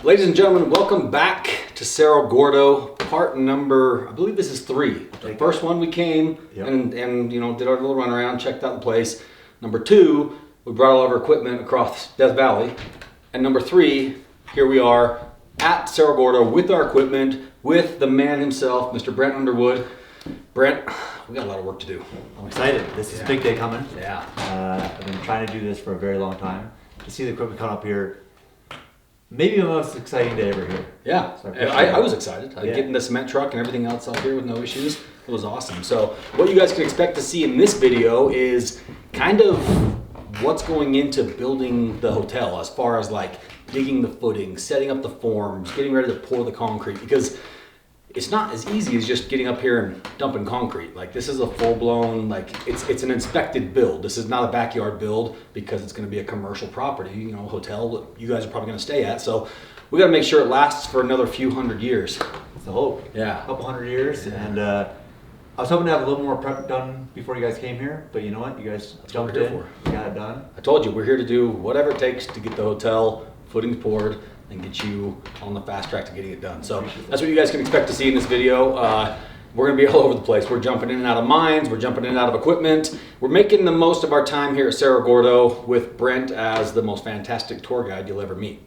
Ladies and gentlemen, welcome back to Cerro Gordo, part number, I believe this is 3. The first one we came and you know, did our little run around, checked out the place. Number 2, we brought all of our equipment across Death Valley. And number 3, here we are at Cerro Gordo with our equipment, with the man himself, Mr. Brent Underwood. Brent, we got a lot of work to do. I'm excited. This is a big day coming. Yeah. I've been trying to do this for a very long time. To see the equipment come up here, maybe the most exciting day ever here. Yeah, so I was excited. Getting the cement truck and everything else out here with no issues. It was awesome. So what you guys can expect to see in this video is kind of what's going into building the hotel, as far as like digging the footing, setting up the forms, getting ready to pour the concrete, because it's not as easy as just getting up here and dumping concrete. Like, this is a full-blown, like, it's an inspected build. This is not a backyard build because it's going to be a commercial property, you know, hotel that you guys are probably going to stay at. So we got to make sure it lasts for another few hundred years. That's the hope. Yeah. A couple hundred years. Yeah. And I was hoping to have a little more prep done before you guys came here, but you know what? You guys jumped in, you got it done. I told you, we're here to do whatever it takes to get the hotel footings poured and get you on the fast track to getting it done. So that's what you guys can expect to see in this video. We're gonna be all over the place. We're jumping in and out of mines, we're jumping in and out of equipment. We're making the most of our time here at Cerro Gordo with Brent as the most fantastic tour guide you'll ever meet.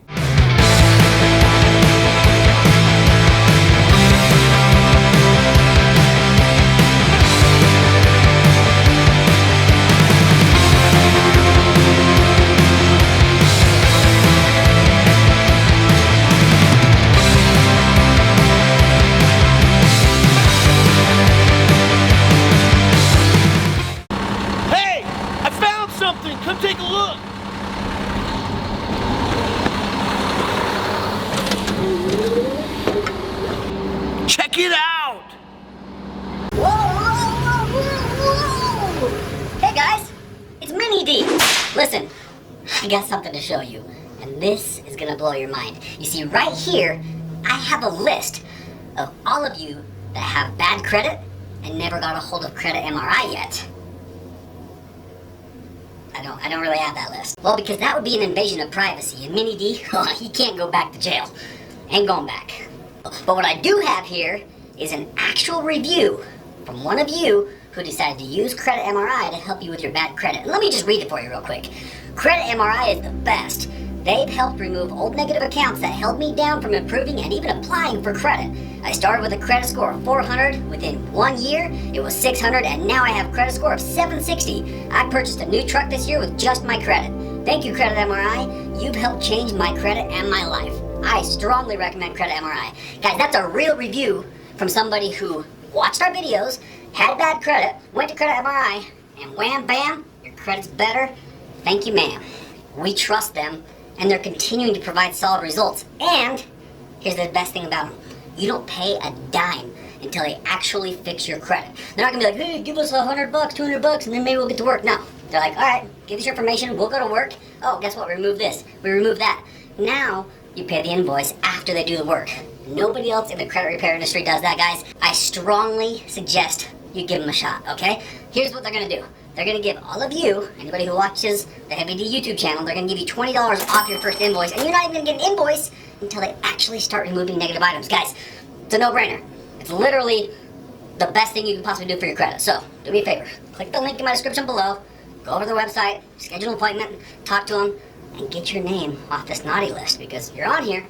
Get out! Whoa, whoa, whoa, whoa! Hey guys, it's Mini D. Listen, I got something to show you, and this is gonna blow your mind. You see, right here, I have a list of all of you that have bad credit and never got a hold of Credit MRI yet. I don't really have that list. Well, because that would be an invasion of privacy, and Mini D, he can't go back to jail. Ain't going back. But what I do have here is an actual review from one of you who decided to use Credit MRI to help you with your bad credit. And let me just read it for you real quick. Credit MRI is the best. They've helped remove old negative accounts that held me down from improving and even applying for credit. I started with a credit score of 400. Within 1 year, it was 600, and now I have a credit score of 760. I purchased a new truck this year with just my credit. Thank you, Credit MRI. You've helped change my credit and my life. I strongly recommend Credit MRI. Guys, that's a real review from somebody who watched our videos, had bad credit, went to Credit MRI, and wham bam, your credit's better. Thank you, ma'am. We trust them, and they're continuing to provide solid results. And here's the best thing about them. You don't pay a dime until they actually fix your credit. They're not gonna be like, hey, give us $100, $200, and then maybe we'll get to work. No, they're like, all right, give us your information, we'll go to work. Oh, guess what, we remove this, we remove that. Now, you pay the invoice after they do the work. Nobody else in the credit repair industry does that, guys. I strongly suggest you give them a shot, okay? Here's what they're gonna do. They're gonna give all of you, anybody who watches the Heavy D YouTube channel, they're gonna give you $20 off your first invoice, and you're not even gonna get an invoice until they actually start removing negative items. Guys, it's a no-brainer. It's literally the best thing you can possibly do for your credit. So, do me a favor. Click the link in my description below, go over to their website, schedule an appointment, talk to them, and get your name off this naughty list, because you're on here.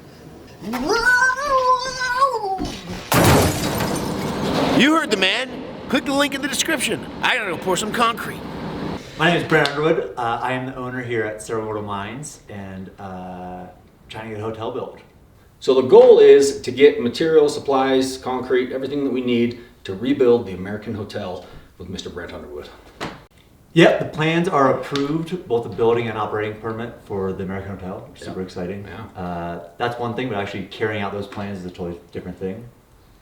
You heard the man. Click the link in the description. I gotta go pour some concrete. My name is Brent Underwood. I am the owner here at Cerro Gordo Mines, and trying to get a hotel built. So the goal is to get materials, supplies, concrete, everything that we need to rebuild the American Hotel with Mr. Brent Underwood. Yep, the plans are approved, both the building and operating permit for the American Hotel, which is super exciting. Yeah. That's one thing, but actually carrying out those plans is a totally different thing.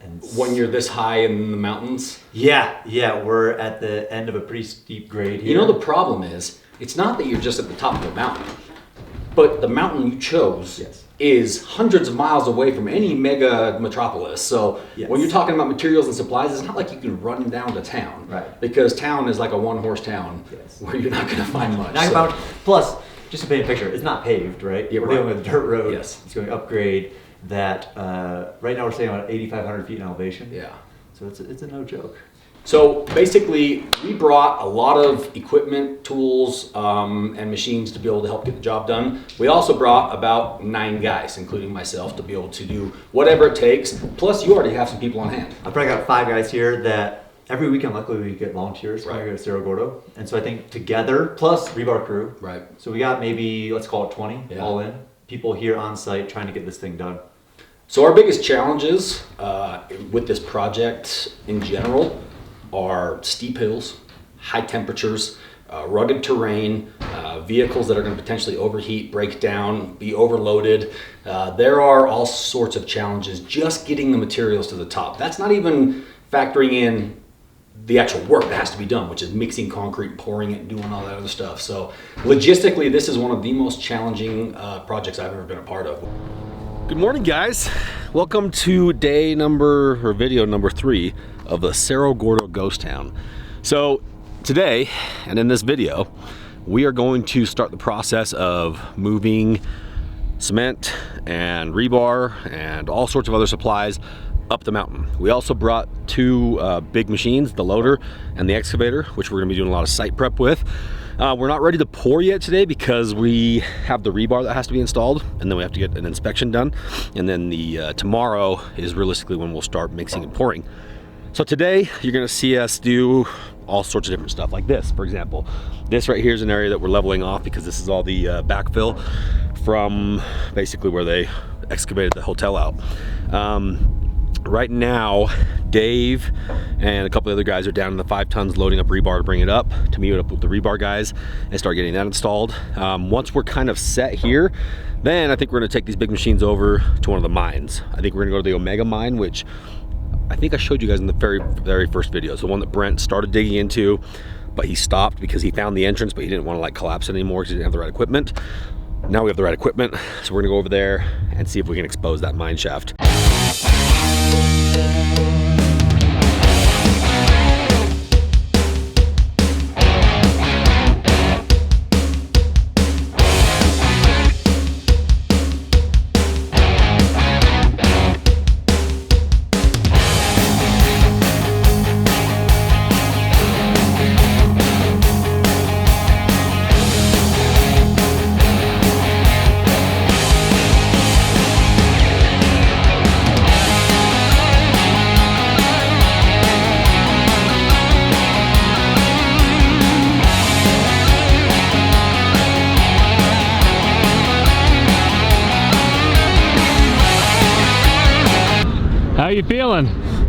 And when you're this high in the mountains? Yeah, we're at the end of a pretty steep grade here. You know, the problem is, it's not that you're just at the top of the mountain, but the mountain you chose is hundreds of miles away from any mega metropolis. So when you're talking about materials and supplies, it's not like you can run down to town. Right. Because town is like a one-horse town where you're not going to find much. Plus, just to paint a picture, it's not paved, right? Yeah, we're right. dealing with a dirt road. Yes. It's going to upgrade that. Right now we're staying on 8,500 feet in elevation. Yeah. So it's a no joke. So basically, we brought a lot of equipment, tools, and machines to be able to help get the job done. We also brought about 9 guys, including myself, to be able to do whatever it takes. Plus, you already have some people on hand. I've probably got 5 guys here that every weekend, luckily, we get volunteers Right. here at Cerro Gordo. And so I think together, plus rebar crew. Right. So we got maybe, let's call it 20 Yeah. all in. People here on site trying to get this thing done. So our biggest challenges with this project in general are steep hills, high temperatures, rugged terrain, vehicles that are going to potentially overheat, break down, be overloaded. There are all sorts of challenges just getting the materials to the top. That's not even factoring in the actual work that has to be done, which is mixing concrete, pouring it, doing all that other stuff. So logistically, this is one of the most challenging projects I've ever been a part of. Good morning, guys. Welcome to video number 3 of the Cerro Gordo ghost town. So today, and in this video, we are going to start the process of moving cement and rebar and all sorts of other supplies up the mountain. We also brought 2 big machines, the loader and the excavator, which we're gonna be doing a lot of site prep with. We're not ready to pour yet today because we have the rebar that has to be installed, and then we have to get an inspection done. And then tomorrow is realistically when we'll start mixing and pouring. So today you're gonna see us do all sorts of different stuff like this. For example, this right here is an area that we're leveling off because this is all the backfill from basically where they excavated the hotel out. Right now, Dave and a couple of other guys are down in the 5 tons loading up rebar to bring it up, to meet up with the rebar guys and start getting that installed. Once we're kind of set here, then I think we're gonna take these big machines over to one of the mines. I think we're gonna go to the Omega mine, which I think I showed you guys in the very first video. It's the one that Brent started digging into, but he stopped because he found the entrance, but he didn't want to like collapse it anymore because he didn't have the right equipment. Now we have the right equipment, so we're gonna go over there and see if we can expose that mine shaft. How you feeling?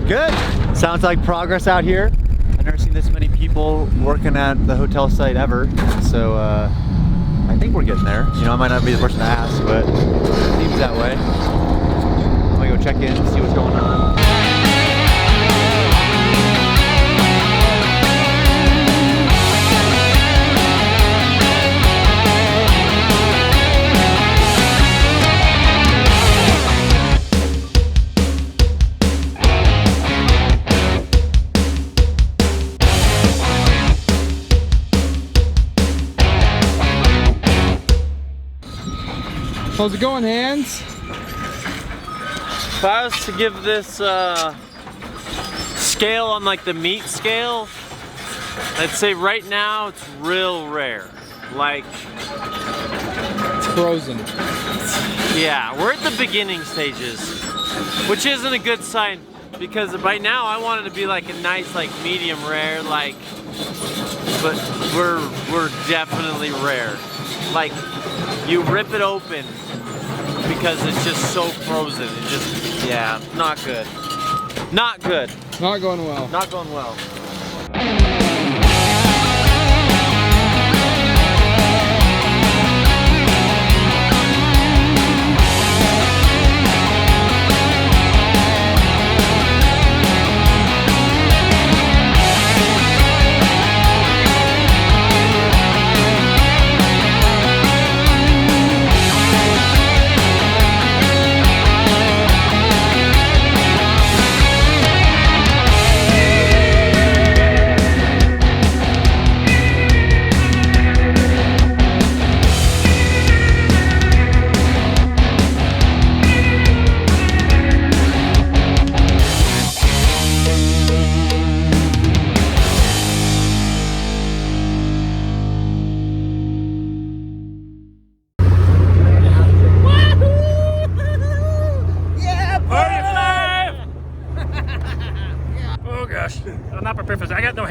Good. Sounds like progress out here. I've never seen this many people working at the hotel site ever. So I think we're getting there. You know, I might not be the person to ask, but it seems that way. I'm gonna go check in, see what's going on. How's it going, Hans? If I was to give this scale on like the meat scale, I'd say right now it's real rare. Like, It's frozen. yeah, we're at the beginning stages, which isn't a good sign because right now I want it to be like a nice like medium rare, like, but we're definitely rare. Like, you rip it open because it's just so frozen. It just, yeah, not good. Not good. Not going well. Not going well.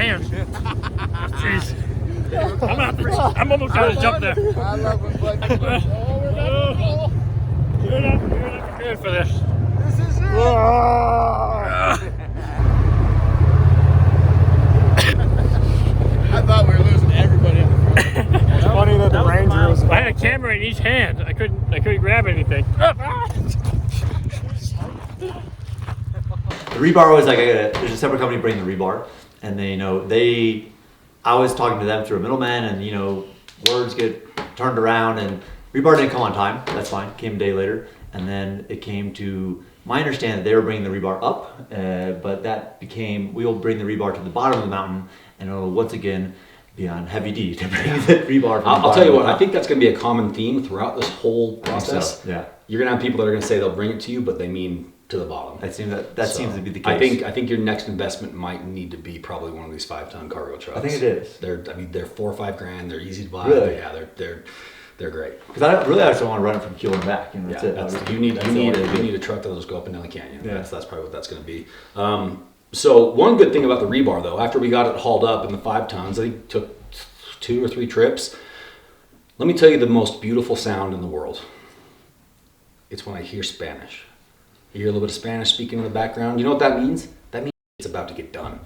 hands. Jeez. I'm almost trying to jump there. I love when Blake goes, oh, we're about to go. You're not prepared for this. This is it. I thought we were losing everybody in the front. It's funny that the Ranger was. I had a camera in each hand. I couldn't grab anything. The rebar was like there's a separate company bringing the rebar, and I was talking to them through a middleman, and words get turned around, and rebar didn't come on time. That's fine. Came a day later, and then it came to my understanding that they were bringing the rebar up, but that became we will bring the rebar to the bottom of the mountain, and it'll once again be on heavy D to bring the rebar. I'll tell you what. I think that's going to be a common theme throughout this whole process. So, yeah, you're going to have people that are going to say they'll bring it to you, but they mean to the bottom. That seems to be the case. I think your next investment might need to be probably one of these 5-ton cargo trucks. I think it is. They're $4 or $5 grand. They're easy to buy. Really? Yeah, they're great. Because I just want to run it from Keel and back. That's it. You need a truck that'll just go up and down the canyon. Yeah. That's probably what that's going to be. So one good thing about the rebar though, after we got it hauled up in the 5 tons, I think it took 2 or 3 trips. Let me tell you the most beautiful sound in the world. It's when I hear Spanish. You hear a little bit of Spanish speaking in the background. You know what that means? That means it's about to get done.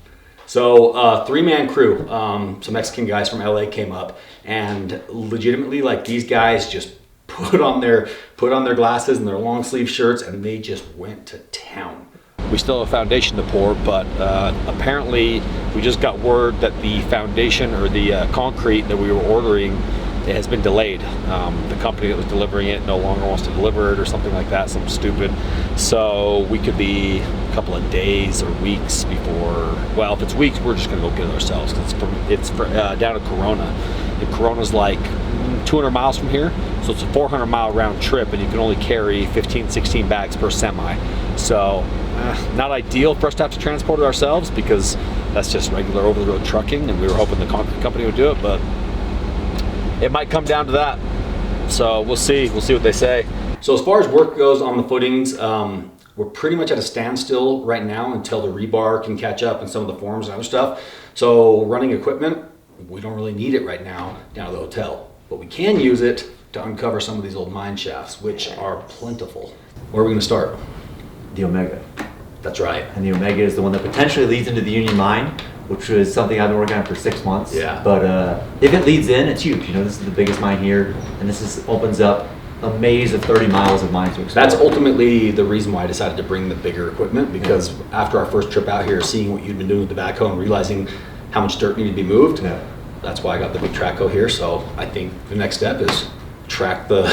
So 3-man crew, some Mexican guys from LA came up, and legitimately, like, these guys just put on their glasses and their long sleeve shirts, and they just went to town. We still have a foundation to pour, but apparently we just got word that the foundation or the concrete that we were ordering, it has been delayed. The company that was delivering it no longer wants to deliver it or something like that, something stupid. So we could be a couple of days or weeks before, well, if it's weeks, we're just gonna go get it ourselves, because it's down to Corona. And Corona's like 200 miles from here, so it's a 400-mile round trip, and you can only carry 15, 16 bags per semi. So not ideal for us to have to transport it ourselves, because that's just regular over-the-road trucking, and we were hoping the concrete company would do it, but it might come down to that. So we'll see what they say. So as far as work goes on the footings, we're pretty much at a standstill right now until the rebar can catch up and some of the forms and other stuff. So running equipment, we don't really need it right now down at the hotel, but we can use it to uncover some of these old mine shafts, which are plentiful. Where are we gonna start? The Omega. That's right. And the Omega is the one that potentially leads into the Union Mine, which was something I've been working on for 6 months. Yeah. But if it leads in, it's huge. This is the biggest mine here, and opens up a maze of 30 miles of mines to explore. That's ultimately the reason why I decided to bring the bigger equipment, because after our first trip out here, seeing what you'd been doing with the backhoe and realizing how much dirt needed to be moved, that's why I got the big track hoe here. So I think the next step is track the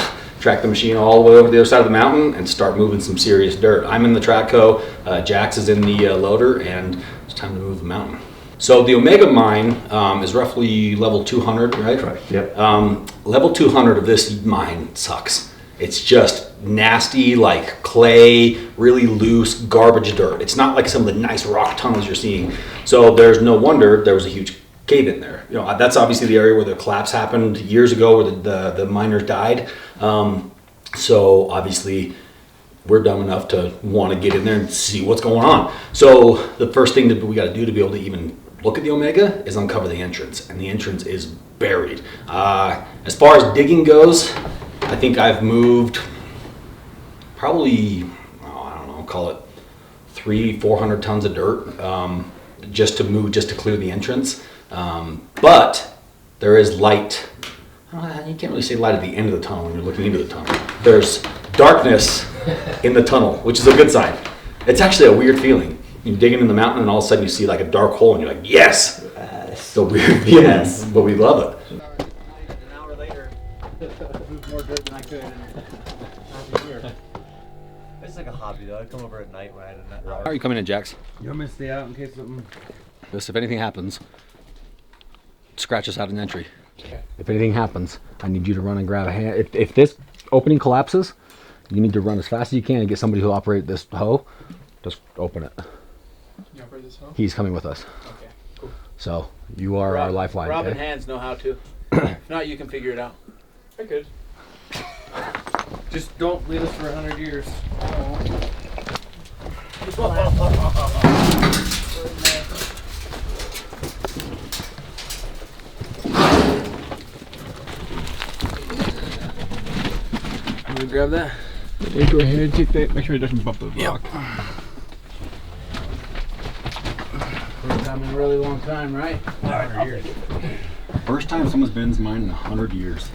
machine all the way over the other side of the mountain and start moving some serious dirt. I'm in the track hoe, Jax is in the loader, and it's time to move the mountain. So the Omega mine is roughly level 200, right? Right. Yep. Level 200 of this mine sucks. It's just nasty, like clay, really loose, garbage dirt. It's not like some of the nice rock tunnels you're seeing. So there's no wonder there was a huge cave in there. That's obviously the area where the collapse happened years ago, where the miners died. So obviously we're dumb enough to want to get in there and see what's going on. So the first thing that we got to do to be able to even look at the Omega is uncover the entrance, and the entrance is buried. As far as digging goes, I think I've moved probably, I don't know, call it 300-400 tons of dirt just to clear the entrance. But there is light. You can't really say light at the end of the tunnel when you're looking into the tunnel. There's darkness in the tunnel, which is a good sign. It's actually a weird feeling. You're digging in the mountain and all of a sudden you see like a dark hole and you're like, yes! It's a weird feeling, yes, but we love it. An hour later, moved more dirt than I could in half a year. It's like a hobby though. I come over at night when I had an hour. How are you coming in, Jax? You want me to stay out in case something? If anything happens, scratch us out an entry. Okay. If anything happens, I need you to run and grab a hand. If this opening collapses, you need to run as fast as you can and get somebody who'll operate this hoe. Just open it. You operate this hoe? He's coming with us. Okay, cool. So you are our lifeline. Rob and okay? Hands know how to. If not, you can figure it out. I could. Just don't leave us for 100 years. me grab that? Yeah, go ahead, take that. Make sure it doesn't bump the rock. First time in a really long time, right? First time someone's been in this mine in 100 years.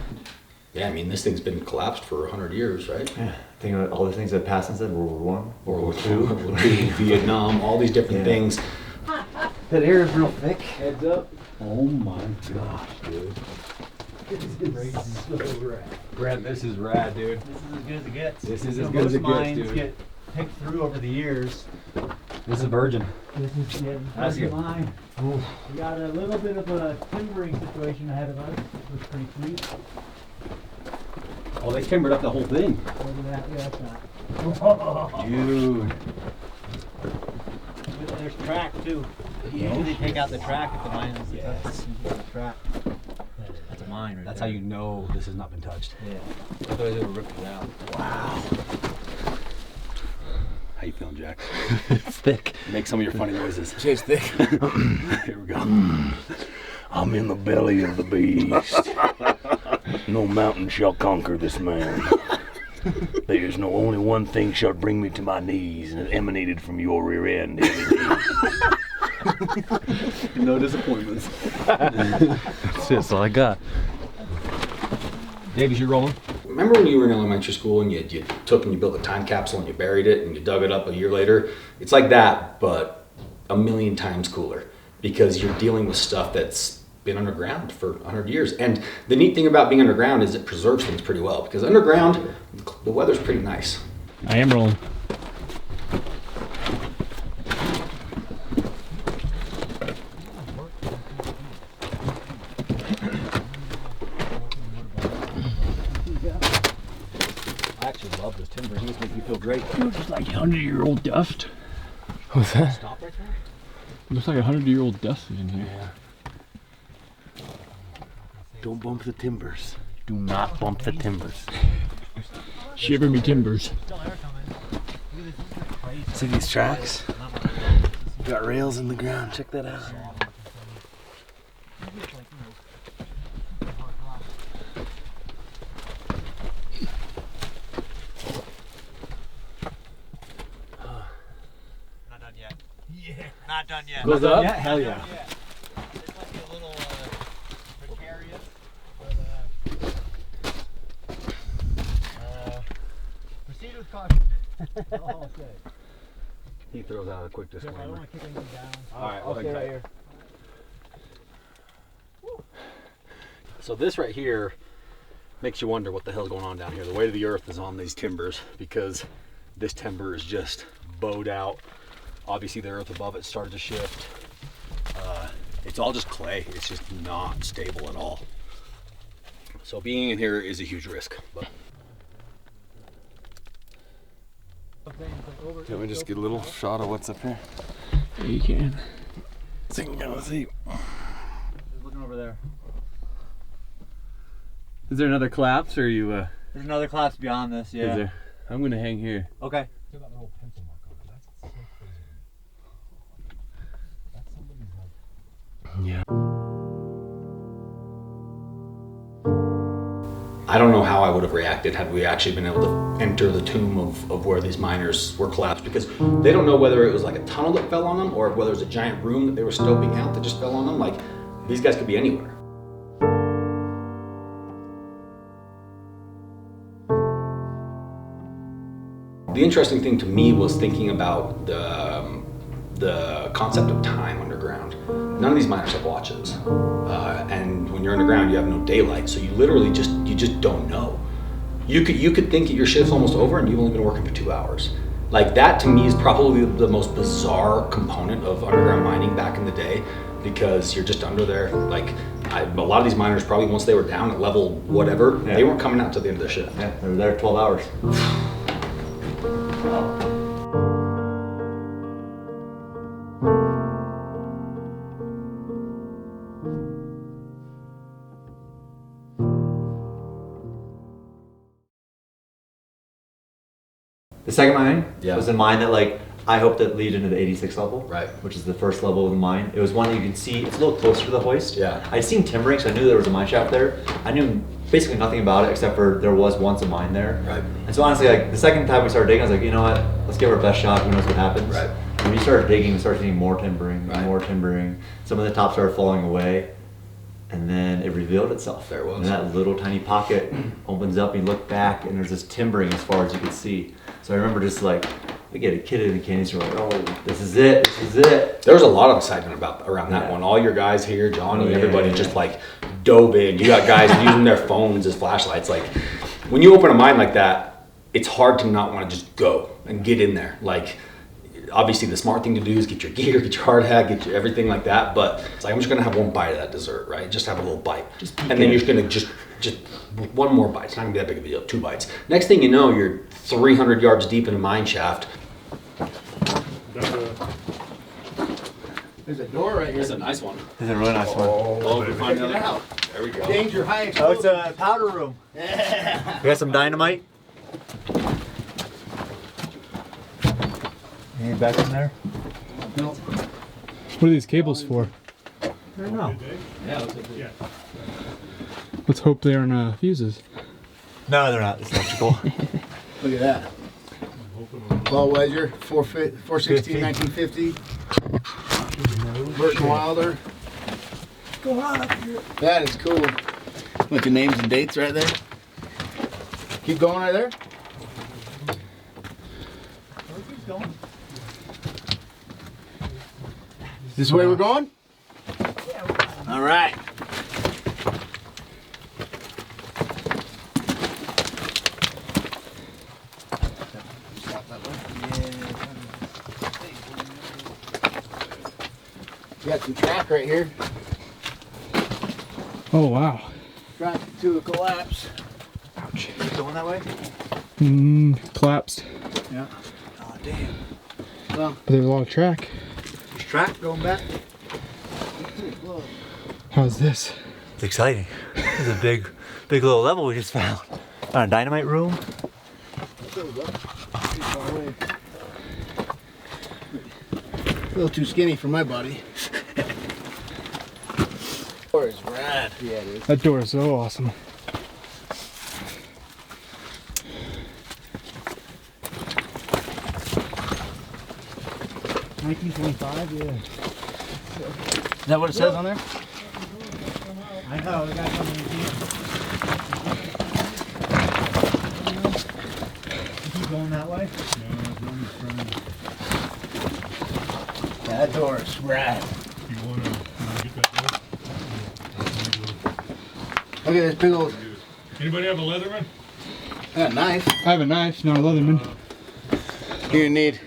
Yeah, I mean, this thing's been collapsed for 100 years, right? Yeah. Think about all the things that passed since then. World War One, World War Two, Vietnam, all these different things. That air is real thick. Heads up. Oh my gosh, dude. Brent, this is rad, dude. This is as good as it gets. This is as good as it gets, dude. Get picked through over the years. This is virgin. This is That's good. mine. We got a little bit of a timbering situation ahead of us, which is pretty sweet. Oh, they timbered up the whole thing. Look at that. Yeah, that's not. Dude. There's track too. Usually they take out the track if the mine is the track. That's a mine right That's there. how you know this has not been touched. Yeah. I thought they were ripping it out. Wow. How you feeling, Jack? It's thick. Make some of your funny noises. Shit's thick. Here we go. I'm in the belly of the beast. No mountain shall conquer this man. There's no only one thing shall bring me to my knees, and it emanated from your rear end. No disappointments. That's all I got. Davies, you rolling? Remember when you were in elementary school and you took and you built a time capsule and you buried it and you dug it up a year later? It's like that, but a million times cooler because you're dealing with stuff that's been underground for 100 years. And the neat thing about being underground is it preserves things pretty well because underground, the weather's pretty nice. I am rolling. I actually love this timber. He just makes me feel great. Looks like 100-year-old dust. What's that? Stop right there. Looks like 100-year-old dust is in here. Yeah. Don't bump the timbers. Do not bump the timbers. Shiver me timbers. See these tracks? Got rails in the ground. Check that out. Not done yet. Yeah, not done yet. Goes up? Yeah, Hell yeah. It's like a little precarious, but proceed with caution. Oh, okay. He throws out a quick I don't disclaimer. want to kick anything down. All right, I'll well, stay then right cut. here. So this right here makes you wonder what the hell's going on down here. The weight of the earth is on these timbers because this timber is just bowed out. Obviously the earth above it started to shift. It's all just clay. It's just not stable at all. So being in here is a huge risk. But Can we just get a little shot of what's up here? Yeah, you can. So you can kind of see. Looking over there. Is there another collapse or are you, There's another collapse beyond this, yeah. is there? I'm gonna hang here. Okay. Yeah. I don't know how I would have reacted had we actually been able to enter the tomb of where these miners were collapsed because they don't know whether it was like a tunnel that fell on them or whether it was a giant room that they were stoping out that just fell on them. Like, these guys could be anywhere. The interesting thing to me was thinking about the concept of time underground. None of these miners have watches, and when you're underground, you have no daylight, so you literally just don't know. You could think that your shift's almost over and you've only been working for 2 hours. Like, that to me is probably the most bizarre component of underground mining back in the day, because you're just under there. Like, a lot of these miners probably once they were down at level whatever, they weren't coming out till the end of their shift. Yeah, they were there 12 hours. The second mine Yeah. was a mine that, like, I hope that lead into the 86 level, Right. which is the first level of the mine. It was one that you can see, it's a little closer to the hoist. Yeah. I'd seen timbering, so I knew there was a mine shaft there. I knew basically nothing about it except for there was once a mine there. Right. And so honestly, like the second time we started digging, I was like, you know what, let's give it our best shot, who knows what happens. Right. When we started digging, we started seeing more timbering, Right. more timbering. Some of the tops started falling away. And then it revealed itself. There it was. And that little tiny pocket opens up, and you look back, and there's this timbering as far as you could see. So I remember just like, we get a kid in the canyon, so we're like, oh, this is it, this is it. There was a lot of excitement around that Yeah. one. All your guys here, Johnny, Yeah, everybody yeah. just like dove in. You got guys using their phones as flashlights. Like when you open a mine like that, it's hard to not want to just go and get in there. Like obviously the smart thing to do is get your gear, get your hard hat, get your everything like that. But it's like I'm just gonna have one bite of that dessert, right? Just have a little bite, and then you're gonna just one more bite. It's not gonna be that big of a deal. 2 bites. Next thing you know, you're 300 yards deep in a mine shaft. There's a door right here. That's a nice one. This is a really nice one. Oh, we find another out. There we go. Danger high Oh, explosive. it's a powder room. Yeah. We got some dynamite. Any back in there? What are these cables for? I don't know. Yeah. Let's hope they aren't fuses. No, they're not. It's electrical. Look at that. Paul Wedger, 416, 1950. Burton Wilder. What's going on up here? That is cool. Bunch of names and dates right there. Keep going right there. Is this where we're going? All right. Got some track right here. Oh wow. Track to a collapse. Ouch. Going that way? Collapsed. Yeah. Oh, damn. Well, But there's a lot of track. There's track. going back. How's this? It's exciting. This is a big little level we just found. A dynamite room. A little too skinny for my body. Door is rad. Yeah, it is. That door is so awesome. $1925, yeah. Is that what it says on there? I know, we got something keep going that way? Yeah, that door is rad. You wanna get that door? Look at this big old. Anybody have a Leatherman? I got a knife. I have a knife, not a Leatherman. Here you need.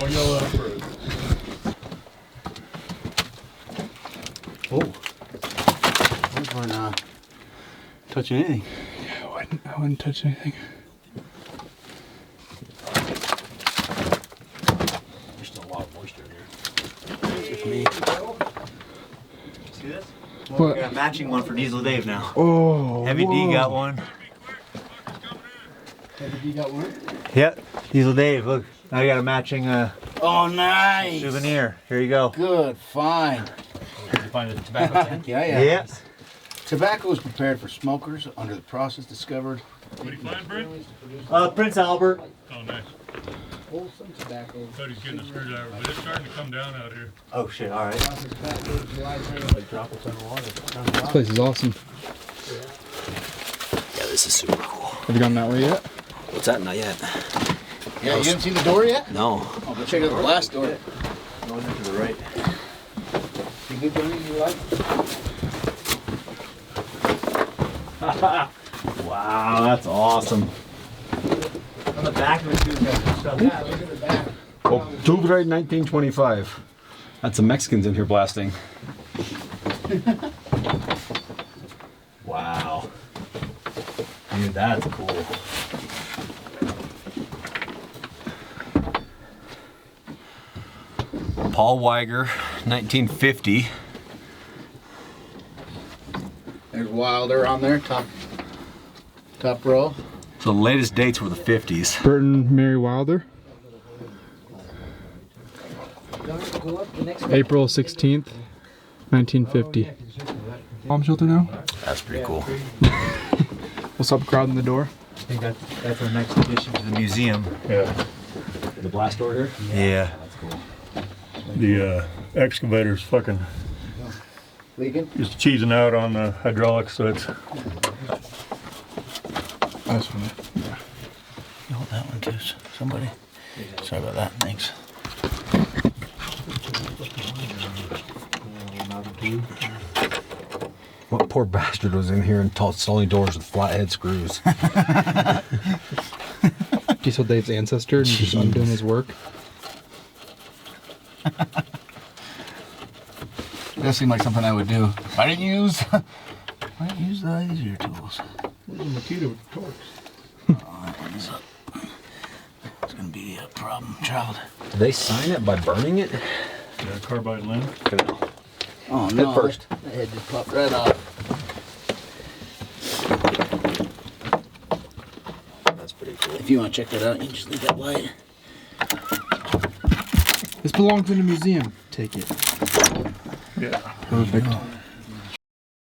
I'll yell out for it. Oh. Those weren't touching anything. Yeah, I wouldn't touch anything. There's still a lot of moisture here. This is me. See this? What? We got a matching one for Diesel Dave now. Oh, Heavy D whoa. got one. You got one? Yep. Diesel Dave, look. Now you got a matching Oh, nice. souvenir. Here you go. Good find. Did you find a tobacco tin? Yeah. Yeah. Tobacco is prepared for smokers under the process discovered. What do you find, Brent? Prince Albert. Oh, nice. Wholesome tobacco. Thought he's getting a screwdriver, but it's starting to come down out here. Oh shit, alright. This place is awesome. Yeah, this is super cool. Have you gone that way yet? What's that? Not yet. Yeah, you haven't seen the door yet? No. I'll go check out the last door. Going to the right. You good, Johnny? You like? Wow, that's awesome. On the back of it too, stuff. Yeah, look at the back. October 1925. That's the Mexicans in here blasting. Wow. Dude, that's cool. Paul Weiger, 1950. There's Wilder on there, top row. So the latest dates were the 50s. Burton Mary Wilder. April 16th, 1950. Bomb shelter now? That's pretty cool. We'll stop crowding the door. I think that's our next addition to the museum. Yeah. The blast door here? Yeah. That's cool. The excavator's fucking Leaking? just cheesing out on the hydraulics, so it's. That's funny. You hold that one too, somebody. Sorry about that, thanks. What poor bastard was in here and installing doors with flathead screws? Diesel Dave's ancestor and he's just undoing his work. That seemed like something I would do. If I didn't use the easier tools. It's gonna be a problem, child. Do they sign it by burning it? Yeah, carbide lens. Oh no! Head first. That head just popped right off. That's pretty cool. If you want to check that out, you can just leave that light. This belongs in a museum. Take it. Yeah. Perfect.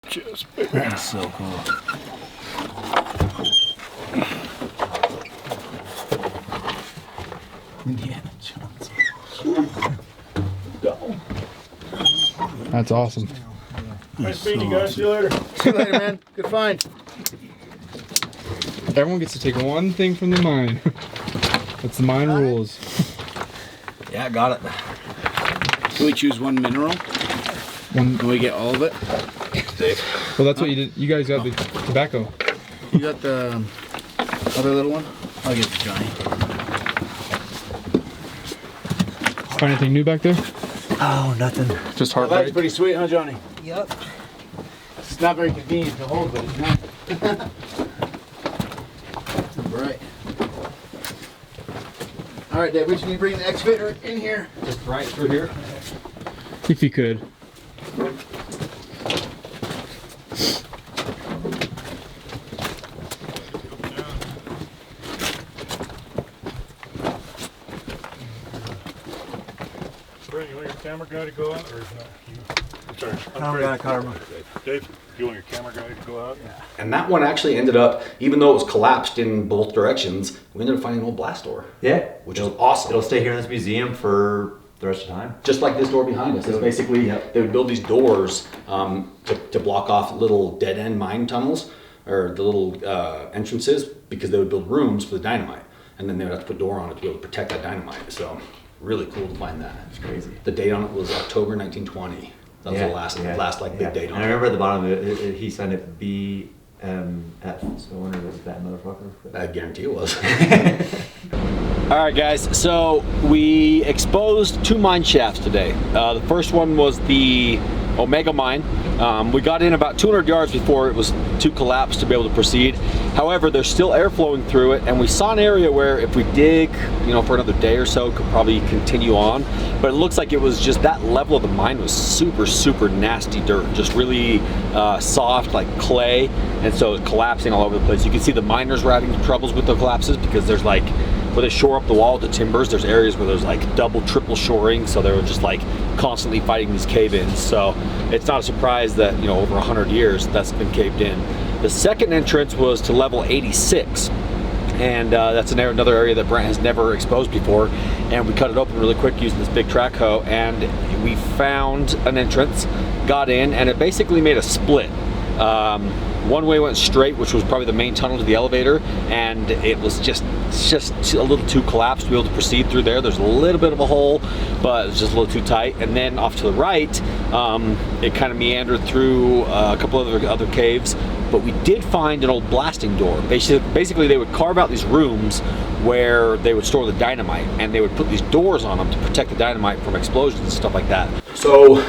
Just That's so cool. Indiana Jones. That's awesome. Nice meeting you guys. See you later. See you later, man. Good find. Everyone gets to take one thing from the mine. That's the mine rules. Yeah, I got it. Can we choose one mineral? Can we get all of it? Well, that's what you did. You guys got the tobacco. You got the other little one? I'll get the Johnny. Find anything new back there? Oh, nothing. Just That's heartbreak. pretty sweet, huh, Johnny? Yep. It's not very convenient to hold, but it's not. Right. All right, Dave, we just need to bring the excavator in here. Just right through here. If you could. Brent, you want your camera guy to go out, or is not you? Sorry, Dave, you want your camera guy to go out? Yeah. And that one actually ended up, even though it was collapsed in both directions, we ended up finding an old blast door. Yeah. Which is awesome. It'll stay here in this museum for the rest of the time. Just like this door behind us. It's basically, they would build these doors to block off little dead-end mine tunnels, or the little entrances, because they would build rooms for the dynamite. And then they would have to put a door on it to be able to protect that dynamite. So, really cool to find that. It's crazy. The date on it was October 1920. That was the last like big date on And it. I remember at the bottom of it, he signed it BMF. So I wonder if it was that motherfucker. I guarantee it was. All right, guys. So we exposed 2 mine shafts today. The first one was the Omega mine. We got in about 200 yards before it was too collapsed to be able to proceed. However, there's still air flowing through it, and we saw an area where if we dig, for another day or so, could probably continue on. But it looks like it was just that level of the mine was super, super nasty dirt, just really soft, like clay, and so it's collapsing all over the place. You can see the miners were having troubles with the collapses because there's like, where they shore up the wall with the timbers, there's areas where there's like double, triple shoring, so they were just like constantly fighting these cave-ins. So it's not a surprise that, over 100 years that's been caved in. The second entrance was to level 86. And that's another area that Brent has never exposed before. And we cut it open really quick using this big track hoe, and we found an entrance, got in, and it basically made a split. One way went straight, which was probably the main tunnel to the elevator, and it was just a little too collapsed to be able to proceed through there. There's a little bit of a hole, but it's just a little too tight. And then off to the right, it kind of meandered through a couple of other caves, but we did find an old blasting door. Basically, they would carve out these rooms where they would store the dynamite, and they would put these doors on them to protect the dynamite from explosions and stuff like that. So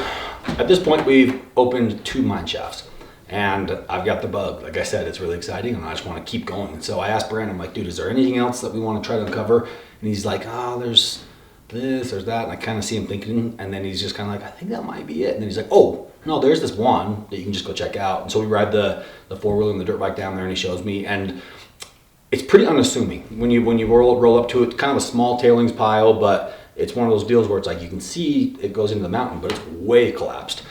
at this point, we've opened 2 mine shafts. And I've got the bug. Like I said, it's really exciting, and I just want to keep going. So I asked Brandon, I'm like, dude, is there anything else that we want to try to uncover? And he's like, oh, there's this, there's that. And I kind of see him thinking, and then he's just kind of like, I think that might be it. And then he's like, oh, no, there's this one that you can just go check out. And so we ride the 4-wheeler and the dirt bike down there, and he shows me. And it's pretty unassuming. When you roll up to it, it's kind of a small tailings pile, but it's one of those deals where it's like you can see it goes into the mountain, but it's way collapsed.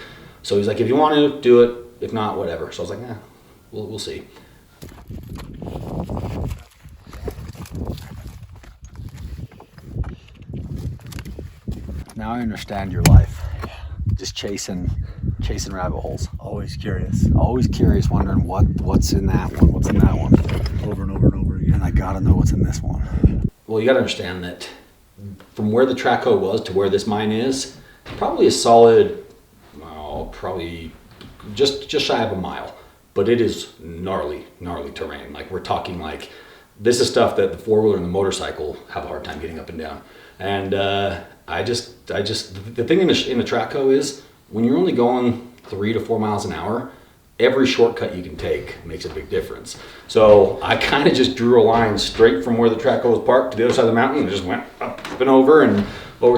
So he's like, if you want to do it, if not, whatever. So I was like, we'll see. Now I understand your life. Just chasing rabbit holes. Always curious. Always curious, wondering what's in that one, what's in that one. Over and over and over again. And I gotta know what's in this one. Well, you gotta understand that from where the track code was to where this mine is, probably a solid, well, probably just shy of a mile. But it is gnarly terrain. Like we're talking like, this is stuff that the four-wheeler and the motorcycle have a hard time getting up and down. And I just the thing in the track code is when you're only going 3 to 4 miles an hour, every shortcut you can take makes a big difference. So I kind of just drew a line straight from where the track was parked to the other side of the mountain and just went up and over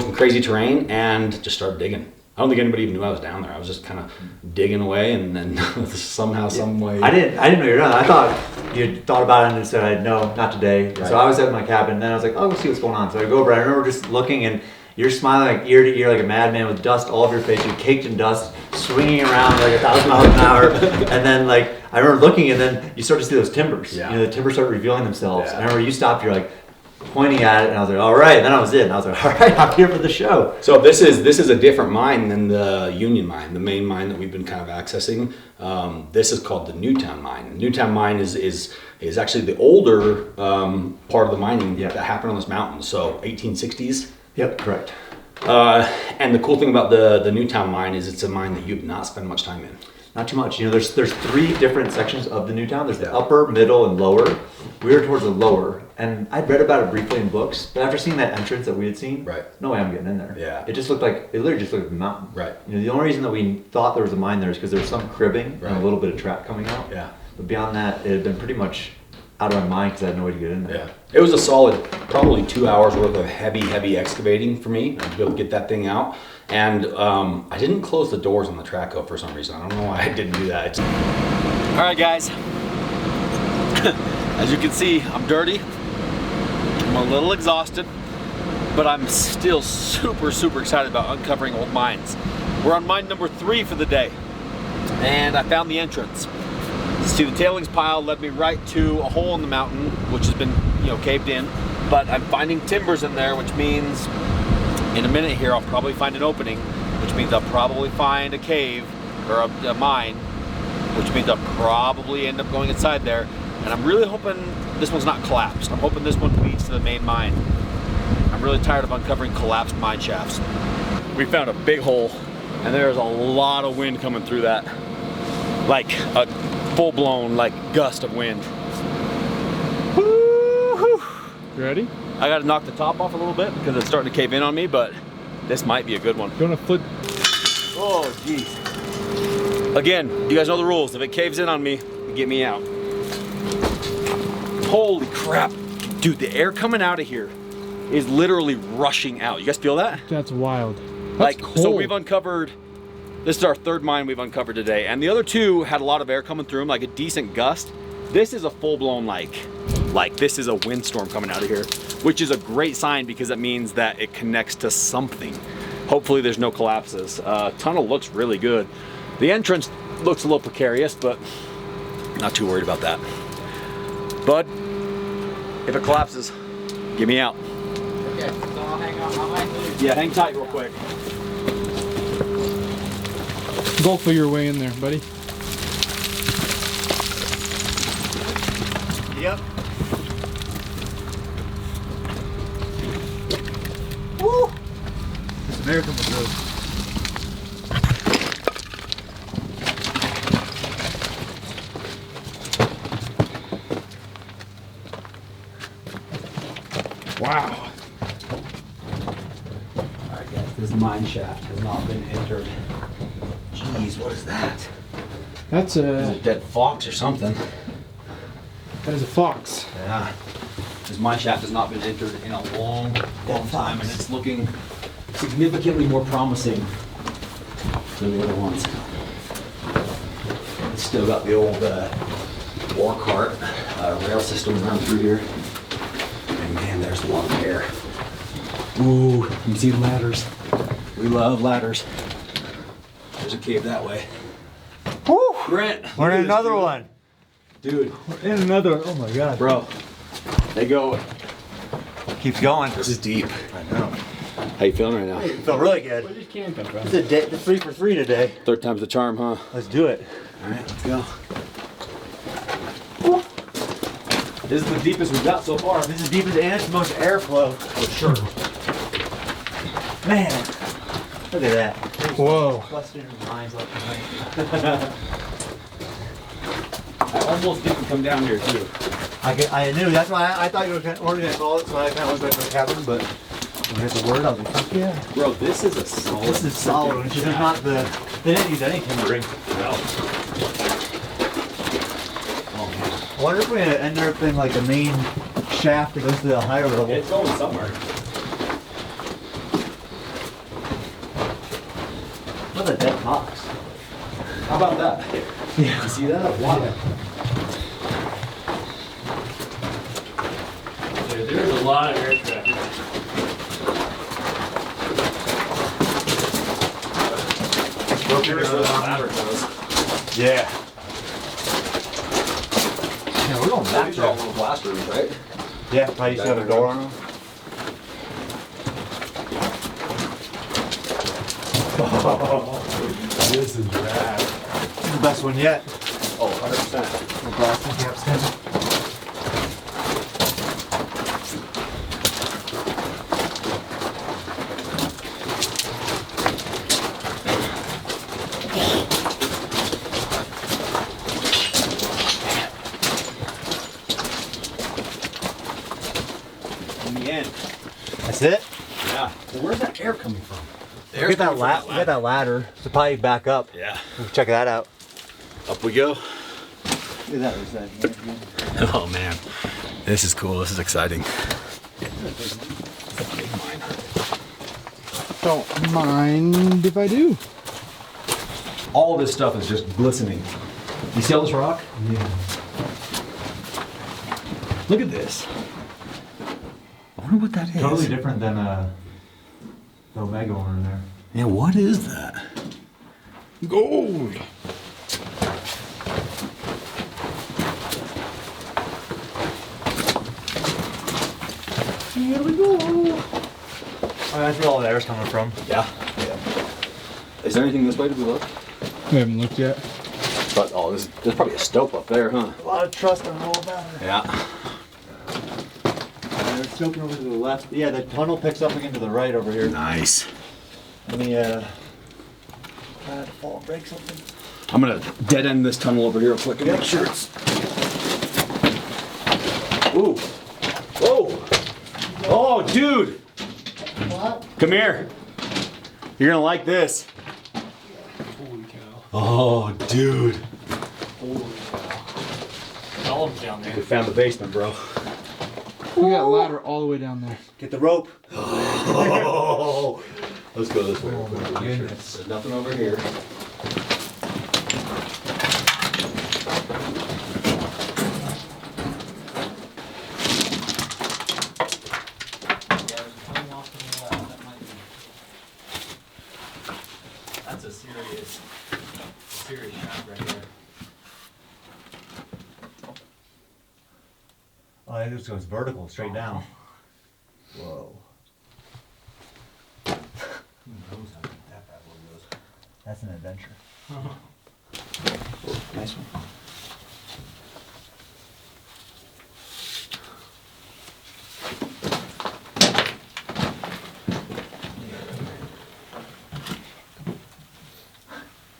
some crazy terrain and just started digging. I don't think anybody even knew I was down there. I was just kind of digging away, and then somehow, some way. I didn't know you were done. I thought you thought about it and said, no, not today. Right. So I was at my cabin, and then I was like, oh, we'll see what's going on. So I go over. I remember just looking, and you're smiling like ear to ear like a madman with dust all over your face. You're caked in dust, swinging around like 1,000 miles an hour. And then like I remember looking, and then you start to see those timbers. Yeah. You know, the timbers start revealing themselves. Yeah. I remember you stopped. You're like pointing at it, and I was like, all right. And then I was in. I was like, all right, I'm here for the show. So this is a different mine than the Union Mine, the main mine that we've been kind of accessing. This is called the Newtown Mine. The Newtown Mine is actually the older part of the mining that happened on this mountain. So 1860s. Yep, correct. And the cool thing about the Newtown Mine is it's a mine that you have not spent much time in. Not too much. You know, there's 3 different sections of the Newtown. There's the upper, middle, and lower. We were towards the lower, and I'd read about it briefly in books, but after seeing that entrance that we had seen, no way I'm getting in there. Yeah. It literally just looked like a mountain. Right. You know, the only reason that we thought there was a mine there is because there was some cribbing and a little bit of track coming out. Yeah. But beyond that, it had been pretty much out of my mind because I had no way to get in there. Yeah. It was a solid, probably 2 hours worth of heavy excavating for me to be able to get that thing out. And I didn't close the doors on the track code for some reason. I don't know why I didn't do that. All right, guys. As you can see, I'm dirty. I'm a little exhausted, but I'm still super excited about uncovering old mines. We're on mine number 3 for the day, and I found the entrance. See, the tailings pile led me right to a hole in the mountain, which has been, caved in. But I'm finding timbers in there, which means in a minute here I'll probably find an opening, which means I'll probably find a cave or a mine, which means I'll probably end up going inside there. And I'm really hoping this one's not collapsed. I'm hoping this one leads to the main mine. I'm really tired of uncovering collapsed mine shafts. We found a big hole, and there's a lot of wind coming through that. Like a full-blown gust of wind. Woo-hoo. You ready? I gotta knock the top off a little bit because it's starting to cave in on me, but this might be a good one. You wanna flip? Oh, geez. Again, you guys know the rules. If it caves in on me, get me out. Holy crap. Dude, the air coming out of here is literally rushing out. You guys feel that? That's wild. That's cold. So we've uncovered, this is our 3rd mine we've uncovered today, and the other 2 had a lot of air coming through them, like a decent gust. This is a full-blown this is a windstorm coming out of here, which is a great sign because it means that it connects to something. Hopefully there's no collapses. Tunnel looks really good. The entrance looks a little precarious, but not too worried about that. Bud, if it collapses, get me out. Okay, so I'll hang on. Yeah, hang tight real quick. Go your way in there, buddy. Yep. Woo! Some air coming through. Wow. Alright guys, this mine shaft has not been entered. Jeez, what is that? That's Is it a dead fox or something? that is a fox. Yeah. This mine shaft has not been entered in a long time, and it's looking significantly more promising than the other ones. It's still got the old ore cart rail system run through here. And man, there's a lot of air. Ooh, you can see the ladders. We love ladders. There's a cave that way. Woo! Grant, We're in another one. Dude, We're in another. Oh my god. bro, they go. Keeps going. This is deep. I know. How you feeling right now? I feel really good. Where did can come from? It's a day, it's 3 for 3 today. Third time's the charm, huh? Let's do it. All right, let's go. This is the deepest we've got so far. This is deepest and it's the most airflow. For sure. Man, look at that. Whoa. Clustering mines left and right. I almost didn't come down here too. I knew. That's why I thought you were going to call it, so I kind of looked like the cabin, but when I heard the word, I was like, fuck yeah. Bro, this is a solid. This is solid. Which is not the. They didn't use any timbering. No. I wonder if we end up in like the main shaft that goes to the higher level. It's going somewhere. Look at that box. How about that? Yeah. You see that? Wow. Dude, there's a lot of aircraft. Curious where the ladder goes. Yeah. Yeah, we're going back to all little blast rooms, right? Yeah, probably used to have a door on them. This is rad. This is the best one yet. Oh, 100%. The blasting caps. In the end. That's it? Yeah. Well, where's that air coming from? The air's Get that, coming from get that ladder. So probably back up. Yeah. We'll check that out. Up we go. Look at that. What's that? Oh man, this is cool. This is exciting. Don't mind if I do. All this stuff is just glistening. You see all this rock? Yeah. Look at this. I wonder what that is. Totally different than the Omega one in there. Yeah, what is that? Gold. Here we go. Oh, that's where all the air's coming from. Yeah. Is there anything this way? Did we look? We haven't looked yet. But there's probably a stope up there, huh? A lot of trust on the whole battery. Yeah. They're scoping over to the left. Yeah, the tunnel picks up again to the right over here. Nice. Let me try to fall and break something. I'm gonna dead end this tunnel over here real quick and make sure it's. Ooh. Whoa. Oh, dude. What? Come here. You're gonna like this. Holy cow. Oh, dude. Holy cow. All of them down there. We found the basement, bro. We got a ladder all the way down there. Get the rope. Oh. Let's go this way. Oh my goodness. There's nothing over here. That's a serious shot right there. Oh, it just goes vertical, straight down. Whoa. Who knows how deep that bad boy goes? That's an adventure. Nice one.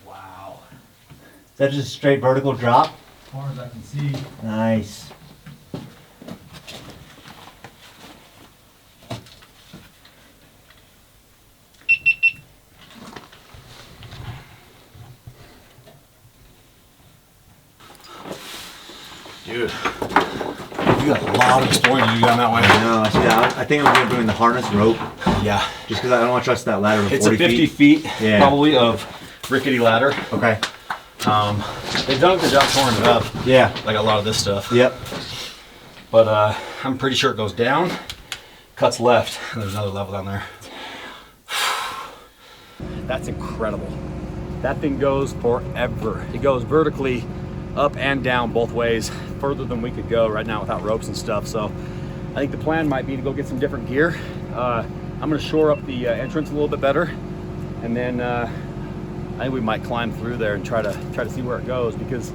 Wow. Is that just a straight vertical drop? As far as I can see. Nice. Dude, you got a lot of exploring to do down that way. No, yeah, I think I'm gonna be doing the harness rope. Yeah. Just because I don't want to trust that ladder with It's a 40 50 feet, Yeah. probably, of rickety ladder. Okay. They've done a good job touring it up, Yeah. like a lot of this stuff. Yep. But I'm pretty sure it goes down cuts left. And there's another level down there. That's incredible. That thing goes forever. It goes vertically up and down both ways, further than we could go right now without ropes and stuff. So I think the plan might be to go get some different gear. I'm gonna shore up the entrance a little bit better, and then I think we might climb through there and try to see where it goes, because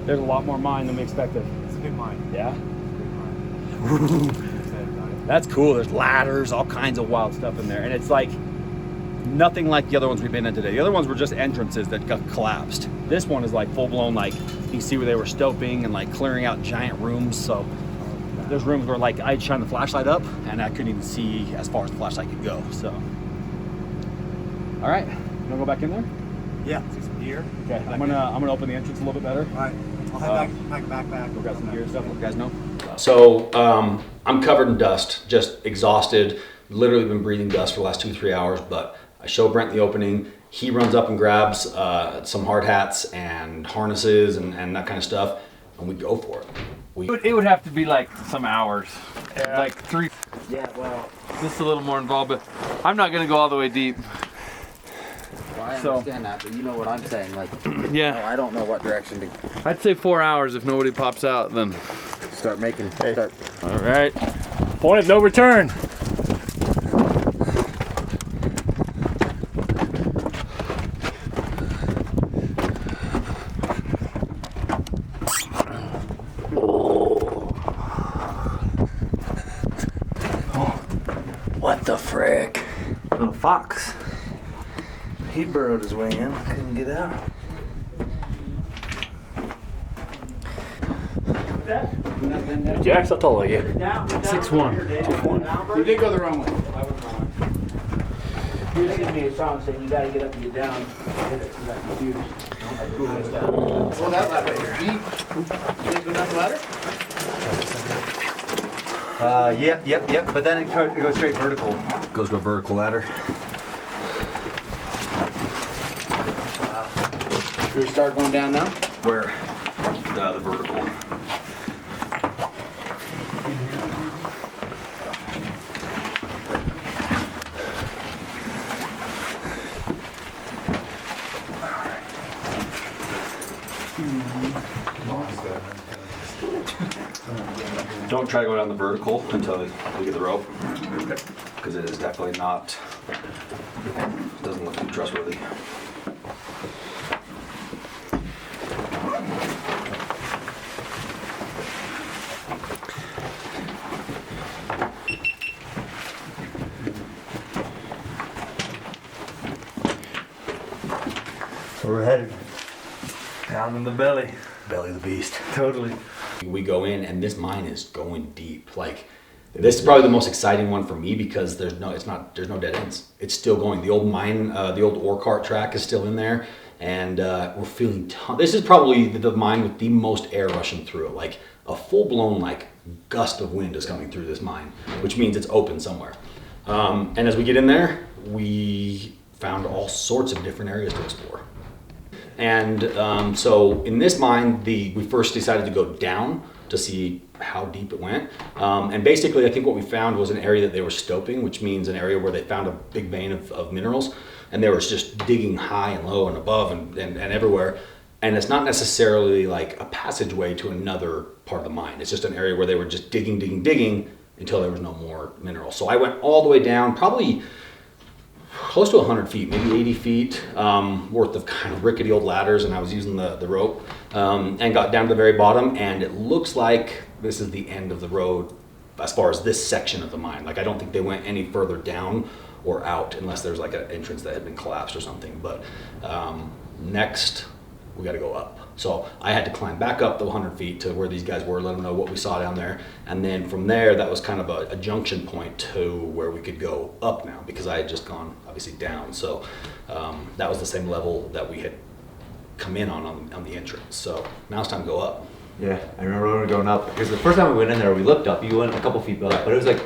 there's a lot more mine than we expected. It's a big mine. Yeah. Big mine. That's cool. There's ladders, all kinds of wild stuff in there, and it's like nothing like the other ones we've been in today. The other ones were just entrances that got collapsed. This one is like full blown, like you can see where they were stoping and like clearing out giant rooms. So there's rooms where like I'd shine the flashlight up and I couldn't even see as far as the flashlight could go. So, all right, you wanna go back in there? Yeah. See some gear. Okay, I'm gonna open the entrance a little bit better. All right. I'll head back. We've got some gear stuff. Let you guys know. So I'm covered in dust, just exhausted. Literally been breathing dust for the last 2-3 hours, but I show Brent the opening. He runs up and grabs some hard hats and harnesses and that kind of stuff, and we go for it. It would have to be like some hours, like 3. Yeah, well, Just a little more involved, but I'm not gonna go all the way deep. I understand that, but you know what I'm saying. Like, Yeah. no, I don't know what direction to I'd say 4 hours if nobody pops out, then. start making. All right. Point of no return. What the frick? Little fox. He burrowed his way in. Couldn't get out. Jax, how tall are you? 6'1". You did go the wrong way. You just gave me a song saying you gotta get up and get down. You got confused. Oh, that ladder right here. You didn't go down the ladder? Yep. But then it goes straight vertical. Goes to a vertical ladder. Should we start going down now? Where? The vertical. Don't try to go down the vertical until you get the rope, because it is definitely not, doesn't look too trustworthy. So we're headed down in the belly. Belly of the beast. Totally. We go in and this mine is going deep. Like, this is probably the most exciting one for me, because there's no dead ends. It's still going. The old mine, the old ore cart track is still in there, and we're feeling this is probably the mine with the most air rushing through it. Like a full blown like gust of wind is coming through this mine, which means it's open somewhere. And as we get in there, we found all sorts of different areas to explore. And so in this mine, we first decided to go down to see how deep it went. And basically, I think what we found was an area that they were stoping, which means an area where they found a big vein of minerals. And they were just digging high and low and above and everywhere. And it's not necessarily like a passageway to another part of the mine. It's just an area where they were just digging until there was no more minerals. So I went all the way down, probably close to 100 feet, maybe 80 feet worth of kind of rickety old ladders, and I was using the rope, and got down to the very bottom, and it looks like this is the end of the road as far as this section of the mine. Like, I don't think they went any further down or out unless there's like an entrance that had been collapsed or something. But next we got to go up. So I had to climb back up the 100 feet to where these guys were, let them know what we saw down there. And then from there, that was kind of a junction point to where we could go up now, because I had just gone obviously down. So that was the same level that we had come in on the entrance. So now it's time to go up. Yeah, I remember when we were going up, because the first time we went in there, we looked up, you went a couple feet up, but it was like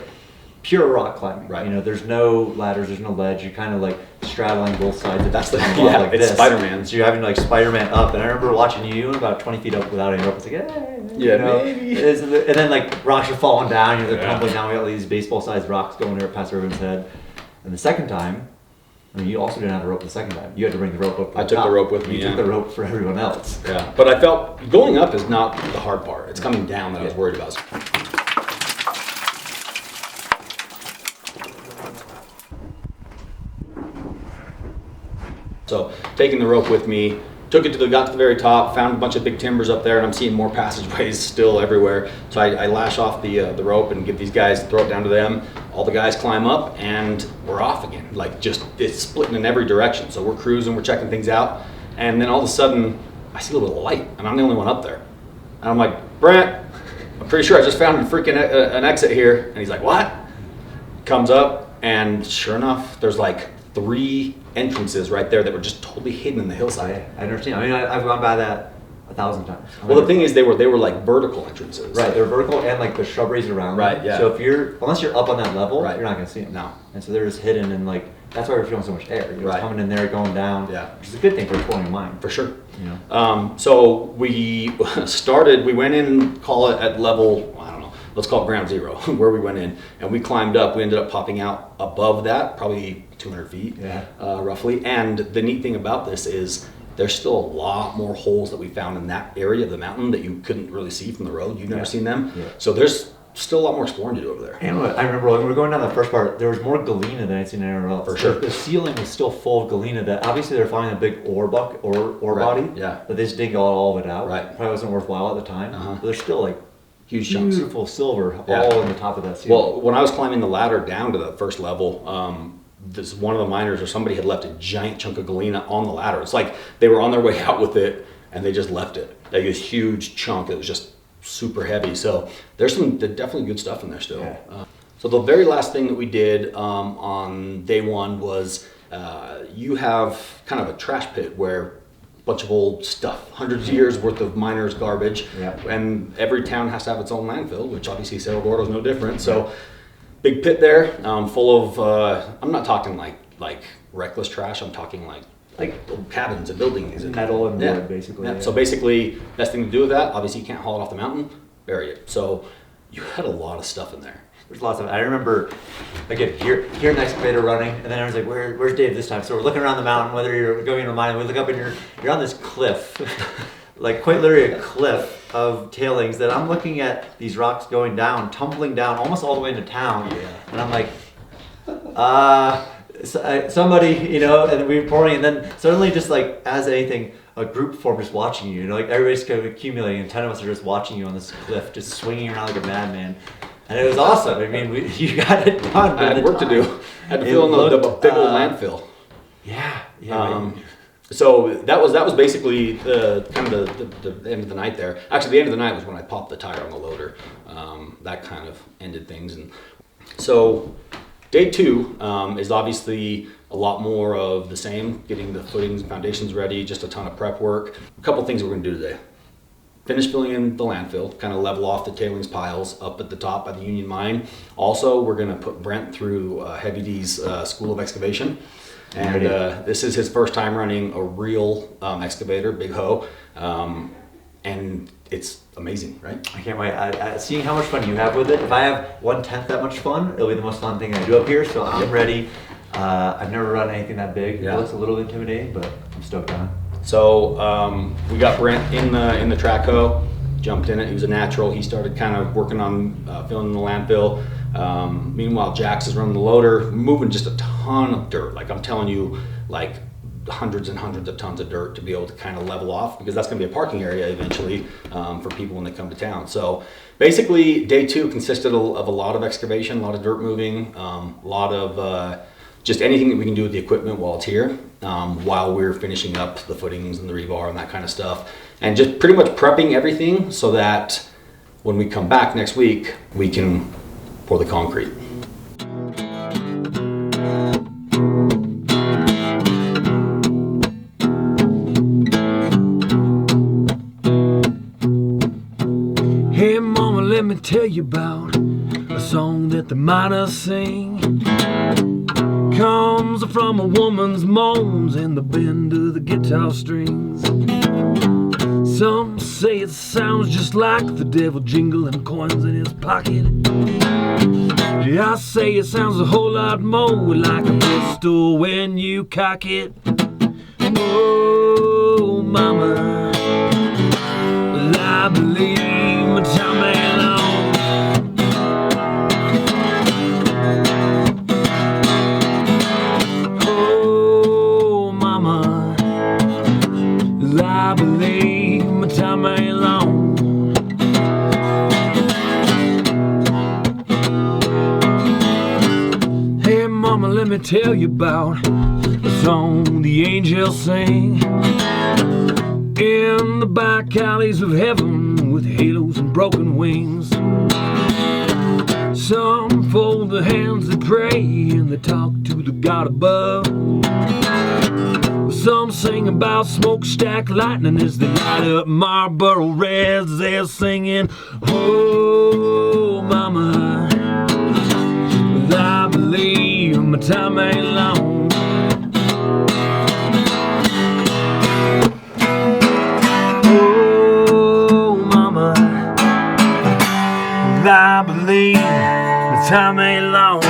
pure rock climbing. Right. You know, there's no ladders, there's no ledge, you're kind of like straddling both sides. That's the like it's this. Spider-Man. So you're having like Spider-Man up, and I remember watching you about 20 feet up without any rope. It's like, hey, Yeah, maybe. And then like rocks are falling down. They're tumbling down. We got these baseball-sized rocks going there past everyone's head. And the second time, I mean, you also didn't have the rope the second time. You had to bring the rope up. I took the rope with me. You took the rope for everyone else. Yeah, but I felt going up is not the hard part. It's coming down that I was worried about. So taking the rope with me, got to the very top, found a bunch of big timbers up there, and I'm seeing more passageways still everywhere. So I lash off the rope and give these guys, throw it down to them. All the guys climb up, and we're off again. Like just, it's splitting in every direction. So we're cruising, we're checking things out, and then all of a sudden, I see a little bit of light, and I'm the only one up there. And I'm like, Brent, I'm pretty sure I just found a freaking an exit here. And he's like, what? Comes up, and sure enough, there's like 3 entrances right there that were just totally hidden in the hillside. I understand. I mean, I've gone by that 1,000 times. Well, the thing is, they were like vertical entrances. Right, they're vertical and like the shrubberies around. Right, them. yeah. So unless you're up on that level, Right. you're not gonna see them. No. And so they're just hidden, and like that's why we're feeling so much air. You're Right. coming in there, going down. Yeah. Which is a good thing for exploring a mine. For sure. You know. So we we went in, call it at level, I don't know, let's call it ground zero, where we went in, and we climbed up. We ended up popping out above that, probably 200 feet, roughly. And the neat thing about this is there's still a lot more holes that we found in that area of the mountain that you couldn't really see from the road. You've never seen them. Yeah. So there's still a lot more exploring to do over there. And I remember when we were going down the first part, there was more galena than I'd seen anywhere else. For sure. The ceiling was still full of galena that obviously they're finding a big ore body. Yeah. But they just didn't get all of it out. Right. Probably wasn't worthwhile at the time. But there's still like huge chunks. Beautiful silver all in the top of that ceiling. Well, when I was climbing the ladder down to the first level, one of the miners or somebody had left a giant chunk of galena on the ladder. It's like they were on their way out with it and they just left it. Like this huge chunk that was just super heavy. So there's definitely good stuff in there still. Yeah. So the very last thing that we did on day one was you have kind of a trash pit where a bunch of old stuff, hundreds of years worth of miners' garbage, and every town has to have its own landfill, which obviously Cerro Gordo is no different. So big pit there, full of, I'm not talking like reckless trash, I'm talking like old cabins and buildings and metal and wood, basically. Yeah. So basically, best thing to do with that, obviously you can't haul it off the mountain, bury it. So you had a lot of stuff in there. There's lots of it. I remember, again, hear an excavator running, and then I was like, where's Dave this time? So we're looking around the mountain, whether you're going in a mine, we look up and you're on this cliff, like quite literally a cliff of tailings that I'm looking at these rocks going down, tumbling down almost all the way into town. Yeah. And I'm like, somebody, you know, and we're pouring, and then suddenly just like as anything, a group form just watching you, like everybody's kind of accumulating, and 10 of us are just watching you on this cliff, just swinging around like a madman. And it was awesome. I mean, you got it done. I had work to do. I had to fill in the big old landfill. Yeah. So that was basically the kind of the end of the night there. Actually, the end of the night was when I popped the tire on the loader. That kind of ended things. And so day 2 is obviously a lot more of the same, getting the footings and foundations ready, just a ton of prep work. A couple things we're going to do today. Finish filling in the landfill, kind of level off the tailings piles up at the top by the Union Mine. Also, we're going to put Brent through Heavy D's School of Excavation. And this is his first time running a real excavator, big hoe. And it's amazing, right? I can't wait. Seeing how much fun you have with it. If I have 1/10 that much fun, it'll be the most fun thing I do up here. So I'm ready. I've never run anything that big. Yeah. It looks a little intimidating, but I'm stoked on it. So we got Brent in the track hoe, jumped in it. He was a natural. He started kind of working on filling in the landfill. Meanwhile, Jax is running the loader, moving just a ton of dirt. Like I'm telling you, like hundreds and hundreds of tons of dirt to be able to kind of level off, because that's going to be a parking area eventually for people when they come to town. So basically, day 2 consisted of a lot of excavation, a lot of dirt moving, a lot of just anything that we can do with the equipment while it's here, while we're finishing up the footings and the rebar and that kind of stuff. And just pretty much prepping everything so that when we come back next week, we can pour the concrete. Hey mama, let me tell you about a song that the miners sing. Come comes from a woman's moans and the bend of the guitar strings. Some say it sounds just like the devil jingling coins in his pocket. Yeah, I say it sounds a whole lot more like a pistol when you cock it. Oh, mama, well, I believe my time ain't long. Oh, mama, well, I believe my time ain't long. Hey, mama, let me tell you about a song the angels sing in the back alleys of heaven with halos and broken wings. Some fold their hands, they pray, and they talk to the God above. Some sing about smokestack lightning as they light up Marlboro Reds. They're singing, oh, mama, well, I believe my time ain't long. I believe the time ain't long.